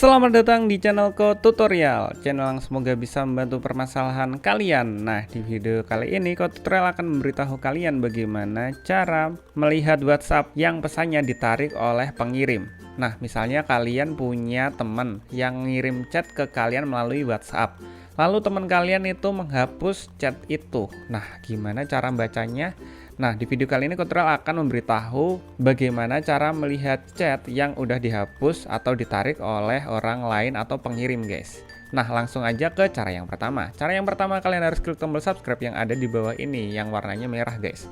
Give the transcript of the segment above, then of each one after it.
Selamat datang di channel Tutorial, channel yang semoga bisa membantu permasalahan kalian. Nah, di video kali ini Tutorial akan memberitahu kalian bagaimana cara melihat WhatsApp yang pesannya ditarik oleh pengirim. Nah, misalnya kalian punya teman yang ngirim chat ke kalian melalui WhatsApp, lalu teman kalian itu menghapus chat itu. Nah, gimana cara membacanya? Nah, di video kali ini Tutorial akan memberitahu bagaimana cara melihat chat yang udah dihapus atau ditarik oleh orang lain atau pengirim, guys. Nah, langsung aja ke cara yang pertama. Cara yang pertama, kalian harus klik tombol subscribe yang ada di bawah ini, yang warnanya merah, guys.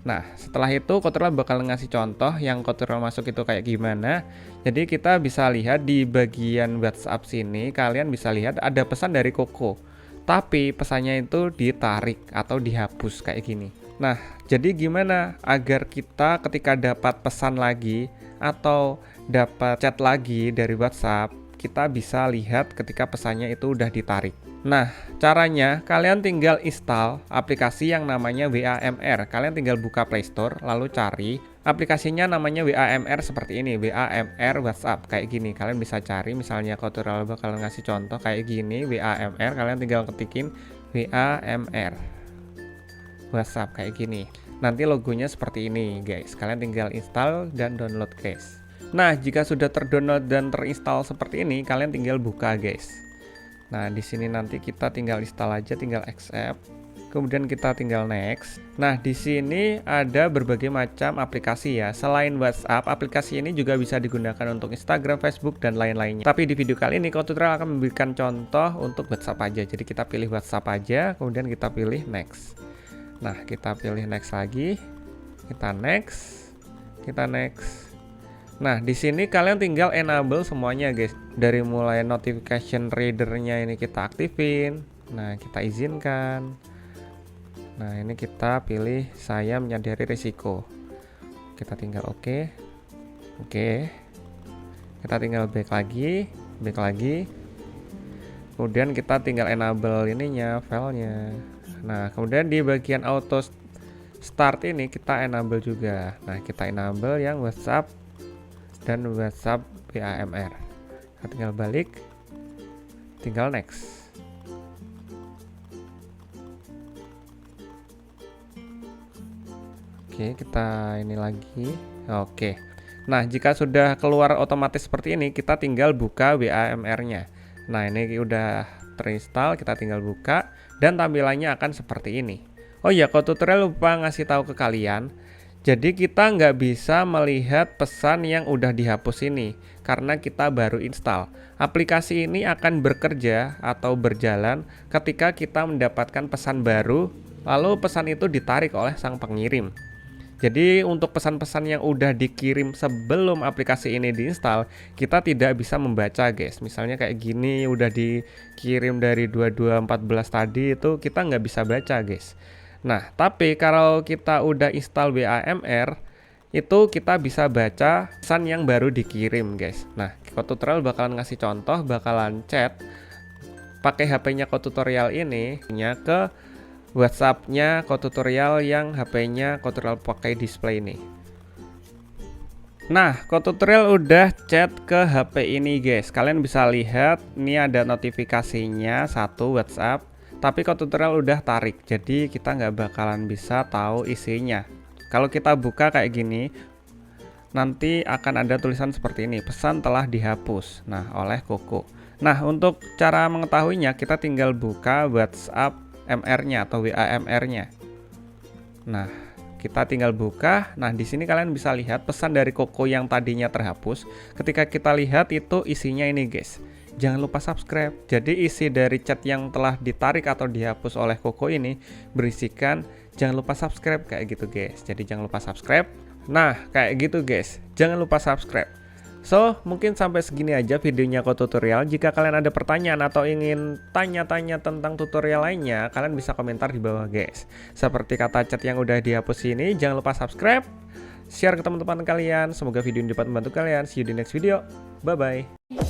Nah, setelah itu Tutorial bakal ngasih contoh yang Tutorial masuk itu kayak gimana. Jadi kita bisa lihat di bagian WhatsApp sini, kalian bisa lihat ada pesan dari Koko. Tapi pesannya itu ditarik atau dihapus kayak gini. Nah, jadi gimana agar kita ketika dapat pesan lagi atau dapat chat lagi dari WhatsApp, kita bisa lihat ketika pesannya itu udah ditarik. Nah, caranya kalian tinggal install aplikasi yang namanya WAMR. Kalian tinggal buka Play Store, lalu cari aplikasinya namanya WAMR seperti ini, WAMR WhatsApp kayak gini. Kalian bisa cari, misalnya Tutorial bakal ngasih contoh kayak gini, WAMR. Kalian tinggal ketikin WAMR WhatsApp kayak gini. Nanti logonya seperti ini, guys. Kalian tinggal install dan download, guys. Nah, jika sudah terdownload dan terinstall seperti ini, kalian tinggal buka, guys. Nah, di sini nanti kita tinggal install aja, tinggal accept. Kemudian kita tinggal next. Nah, di sini ada berbagai macam aplikasi ya. Selain WhatsApp, aplikasi ini juga bisa digunakan untuk Instagram, Facebook, dan lain-lainnya. Tapi di video kali ini Tutorial akan memberikan contoh untuk WhatsApp aja. Jadi kita pilih WhatsApp aja, kemudian kita pilih next. Nah, kita pilih next lagi, kita next. Nah, di sini kalian tinggal enable semuanya, guys. Dari mulai notification readernya ini kita aktifin. Nah, kita izinkan. Nah, ini kita pilih saya menyadari risiko. Kita tinggal oke. Kita tinggal back lagi. Kemudian kita tinggal enable ininya, filenya. Nah, kemudian di bagian auto start ini kita enable juga. Nah, kita enable yang WhatsApp dan WhatsApp WAMR. Kita tinggal balik, tinggal next. Oke, kita ini lagi. Oke. Nah, jika sudah keluar otomatis seperti ini, kita tinggal buka WAMR-nya. Nah, ini udah terinstall, kita tinggal buka dan tampilannya akan seperti ini. Oh ya, Tutorial lupa ngasih tahu ke kalian. Jadi kita nggak bisa melihat pesan yang udah dihapus ini karena kita baru install. Aplikasi ini akan bekerja atau berjalan ketika kita mendapatkan pesan baru, lalu pesan itu ditarik oleh sang pengirim. Jadi untuk pesan-pesan yang udah dikirim sebelum aplikasi ini diinstal, kita tidak bisa membaca, guys. Misalnya kayak gini udah dikirim dari 2214 tadi, itu kita nggak bisa baca, guys. Nah, tapi kalau kita udah install WAMR, itu kita bisa baca pesan yang baru dikirim, guys. Nah, Tutorial bakalan ngasih contoh, bakalan chat pakai HP-nya Tutorial ini ke WhatsApp-nya Tutorial yang HP-nya Tutorial pakai display ini. Nah, Tutorial udah chat ke HP ini, guys. Kalian bisa lihat, ini ada notifikasinya satu WhatsApp, tapi Tutorial udah tarik. Jadi kita nggak bakalan bisa tahu isinya. Kalau kita buka kayak gini, nanti akan ada tulisan seperti ini, pesan telah dihapus. Nah, oleh Koko. Nah, untuk cara mengetahuinya, kita tinggal buka WhatsApp MR-nya atau WAMR-nya. Nah, kita tinggal buka. Nah, di sini kalian bisa lihat pesan dari Koko yang tadinya terhapus. Ketika kita lihat itu isinya ini, guys. Jangan lupa subscribe. Jadi isi dari chat yang telah ditarik atau dihapus oleh Koko ini berisikan jangan lupa subscribe kayak gitu, guys. Jadi jangan lupa subscribe. Nah, kayak gitu, guys. Jangan lupa subscribe. So, mungkin sampai segini aja videonya Tutorial. Jika kalian ada pertanyaan atau ingin tanya-tanya tentang tutorial lainnya, kalian bisa komentar di bawah, guys. Seperti kata chat yang udah dihapus ini, jangan lupa subscribe, share ke teman-teman kalian. Semoga video ini dapat membantu kalian. See you di next video. Bye-bye.